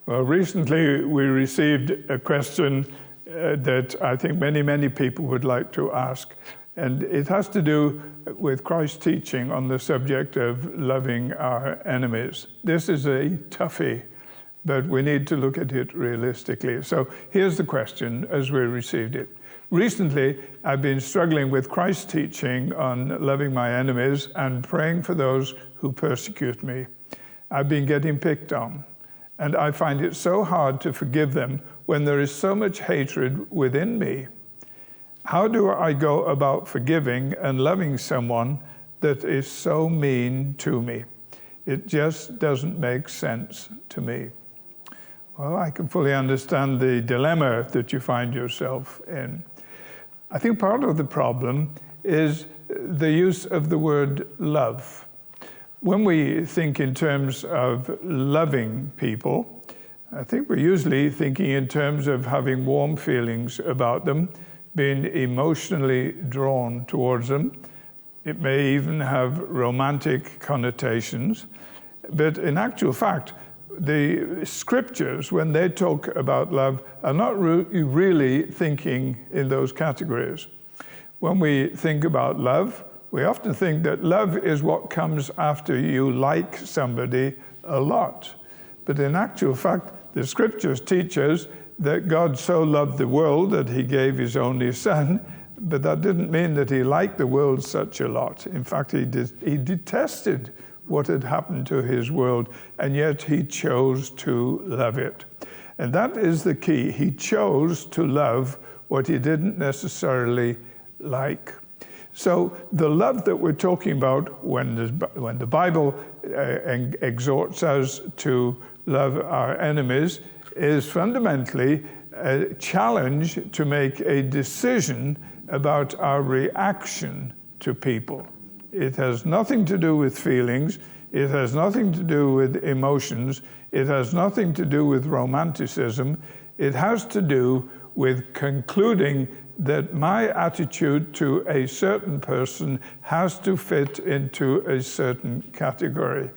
Well, recently we received a question that I think many people would like to ask. And it has to do with Christ's teaching on the subject of loving our enemies. This is a toughie, but we need to look at it realistically. So here's the question as we received it. Recently, I've been struggling with Christ's teaching on loving my enemies and praying for those who persecute me. I've been getting picked on, and I find it so hard to forgive them when there is so much hatred within me. How do I go about forgiving and loving someone that is so mean to me? It just doesn't make sense to me. Well, I can fully understand the dilemma that you find yourself in. I think part of the problem is the use of the word love. When we think in terms of loving people, I think we're usually thinking in terms of having warm feelings about them, being emotionally drawn towards them. It may even have romantic connotations. But in actual fact, the scriptures, when they talk about love, are not really thinking in those categories. When we think about love, we often think that love is what comes after you like somebody a lot. But in actual fact, the scriptures teach us that God so loved the world that he gave his only son, but that didn't mean that he liked the world such a lot. In fact, he detested what had happened to his world, and yet he chose to love it. And that is the key. He chose to love what he didn't necessarily like. So the love that we're talking about when the Bible exhorts us to love our enemies is fundamentally a challenge to make a decision about our reaction to people. It has nothing to do with feelings. It has nothing to do with emotions. It has nothing to do with romanticism. It has to do with concluding that my attitude to a certain person has to fit into a certain category.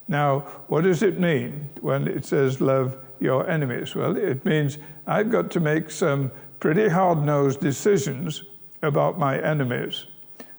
Now, what does it mean when it says love your enemies? Well, it means I've got to make some pretty hard-nosed decisions about my enemies.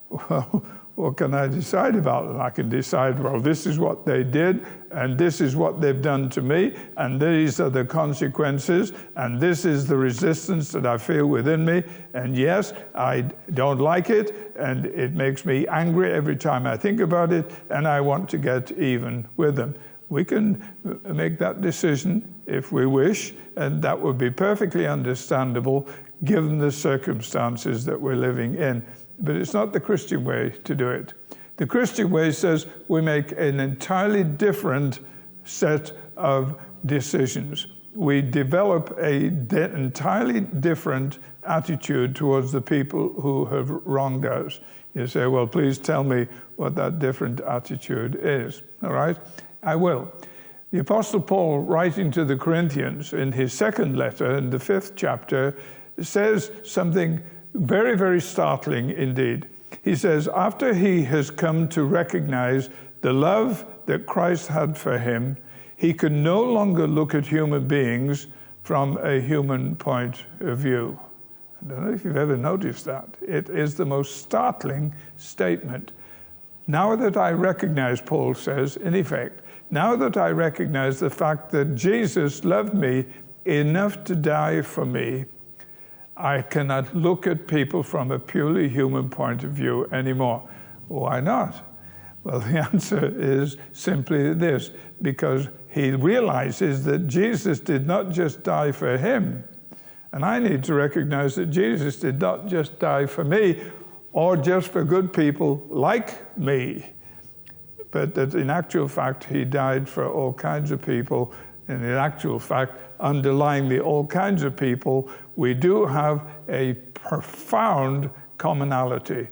Well, what can I decide about them? I can decide, well, this is what they did, and this is what they've done to me, and these are the consequences, and this is the resistance that I feel within me, and yes, I don't like it, and it makes me angry every time I think about it, and I want to get even with them. We can make that decision if we wish, and that would be perfectly understandable given the circumstances that we're living in. But it's not the Christian way to do it. The Christian way says we make an entirely different set of decisions. We develop an entirely different attitude towards the people who have wronged us. You say, well, please tell me what that different attitude is. All right? I will. The Apostle Paul, writing to the Corinthians in his second letter, in the 5th chapter, says something very startling indeed. He says, after he has come to recognize the love that Christ had for him, he can no longer look at human beings from a human point of view. I don't know if you've ever noticed that. It is the most startling statement. Now that I recognize, Paul says, in effect, now that I recognize the fact that Jesus loved me enough to die for me, I cannot look at people from a purely human point of view anymore. Why not? Well, the answer is simply this, because he realizes that Jesus did not just die for him. And I need to recognize that Jesus did not just die for me or just for good people like me, but that in actual fact, he died for all kinds of people. And in actual fact, underlying the all kinds of people, we do have a profound commonality.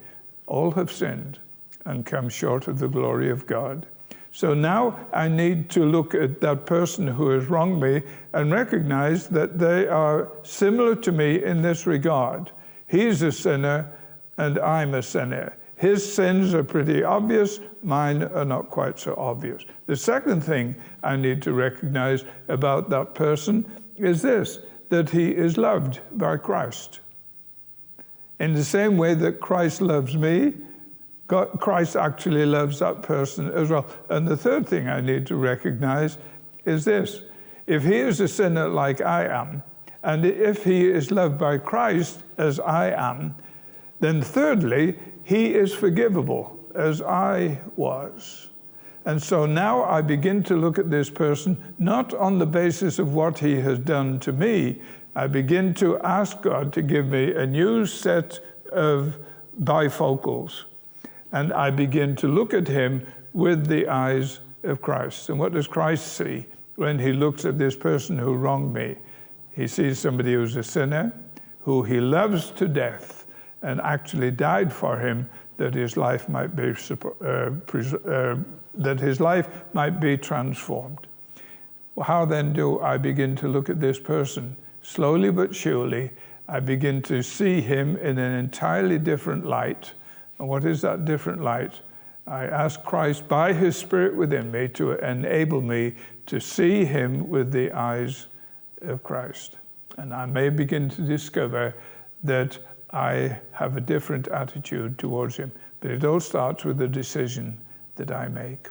All have sinned and come short of the glory of God. So now I need to look at that person who has wronged me and recognize that they are similar to me in this regard. He's a sinner and I'm a sinner. His sins are pretty obvious, mine are not quite so obvious. The second thing I need to recognize about that person is this, that he is loved by Christ. In the same way that Christ loves me, Christ actually loves that person as well. And the third thing I need to recognize is this. If he is a sinner like I am, and if he is loved by Christ as I am, then thirdly, he is forgivable as I was. And so now I begin to look at this person not on the basis of what he has done to me. I begin to ask God to give me a new set of bifocals. And I begin to look at him with the eyes of Christ. And what does Christ see when he looks at this person who wronged me? He sees somebody who's a sinner, who he loves to death, and actually died for him that his life might be transformed. Well, how then do I begin to look at this person? Slowly but surely, I begin to see him in an entirely different light. And what is that different light? I ask Christ by his Spirit within me to enable me to see him with the eyes of Christ. And I may begin to discover that I have a different attitude towards him. But it all starts with the decision that I make.